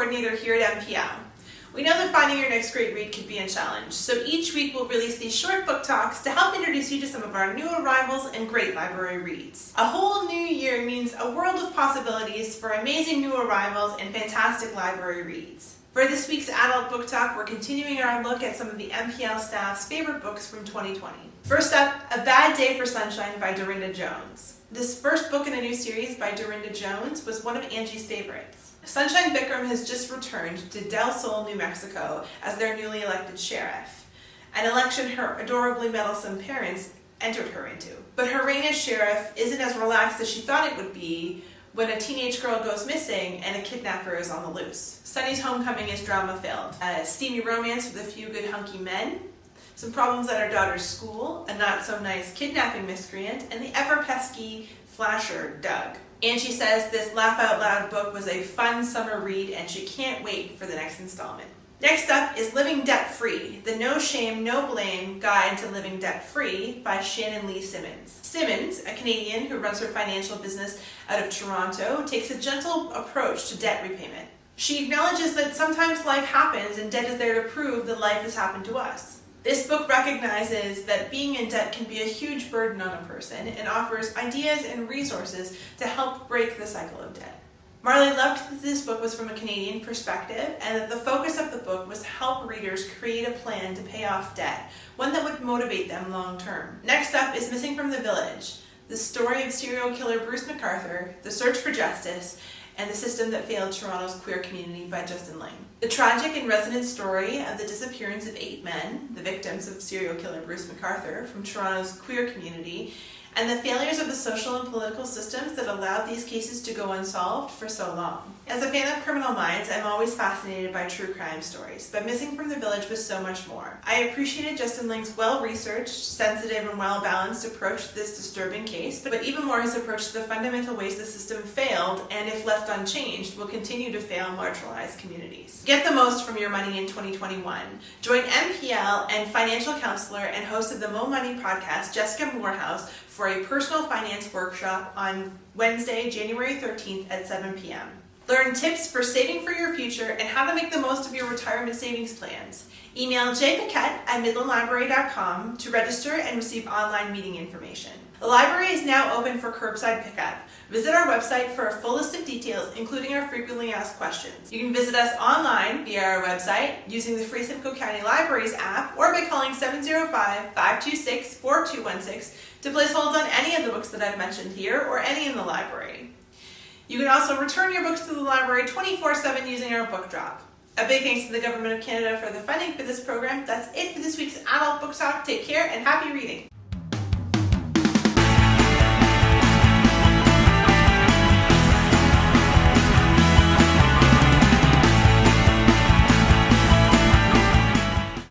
coordinator here at MPL. We know that finding your next great read could be a challenge, so each week we'll release these short book talks to help introduce you to some of our new arrivals and great library reads. A whole new year means a world of possibilities for amazing new arrivals and fantastic library reads. For this week's Adult Book Talk, we're continuing our look at some of the MPL staff's favorite books from 2020. First up, A Bad Day for Sunshine by Darynda Jones. This first book in a new series by Darynda Jones was one of Angie's favorites. Sunshine Bikram has just returned to Del Sol, New Mexico as their newly elected sheriff, an election her adorably meddlesome parents entered her into. But her reign as sheriff isn't as relaxed as she thought it would be when a teenage girl goes missing and a kidnapper is on the loose. Sunny's homecoming is drama-filled. A steamy romance with a few good hunky men, some problems at her daughter's school, a not-so-nice kidnapping miscreant, and the ever-pesky flasher, Doug. Angie says this laugh-out-loud book was a fun summer read and she can't wait for the next installment. Next up is Living Debt-Free, the No Shame, No Blame Guide to Living Debt-Free by Shannon Simmons. Simmons, a Canadian who runs her financial business out of Toronto, takes a gentle approach to debt repayment. She acknowledges that sometimes life happens and debt is there to prove that life has happened to us. This book recognizes that being in debt can be a huge burden on a person and offers ideas and resources to help break the cycle of debt. Marley loved that this book was from a Canadian perspective and that the focus of the book was to help readers create a plan to pay off debt, one that would motivate them long term. Next up is Missing from the Village, the story of serial killer Bruce McArthur, the search for justice, and the system that failed Toronto's queer community by Ling. The tragic and resonant story of the disappearance of 8 men, the victims of serial killer Bruce McArthur from Toronto's queer community, and the failures of the social and political systems that allowed these cases to go unsolved for so long. As a fan of Criminal Minds, I'm always fascinated by true crime stories, but Missing from the Village was so much more. I appreciated Ling's well-researched, sensitive, and well-balanced approach to this disturbing case, but even more his approach to the fundamental ways the system failed, and if left unchanged, will continue to fail marginalized communities. Get the most from your money in 2021. Join MPL and financial counselor and host of the Mo Money podcast, Jessica Morehouse, for a personal finance workshop on Wednesday, January 13th at 7 p.m. Learn tips for saving for your future and how to make the most of your retirement savings plans. Email jpaquette@midlandlibrary.com to register and receive online meeting information. The library is now open for curbside pickup. Visit our website for a full list of details, including our frequently asked questions. You can visit us online via our website, using the free Simcoe County Libraries app, or by calling 705-526-4216 to place holds on any of the books that I've mentioned here or any in the library. You can also return your books to the library 24/7 using our book drop. A big thanks to the Government of Canada for the funding for this program. That's it for this week's Adult Book Talk. Take care and happy reading.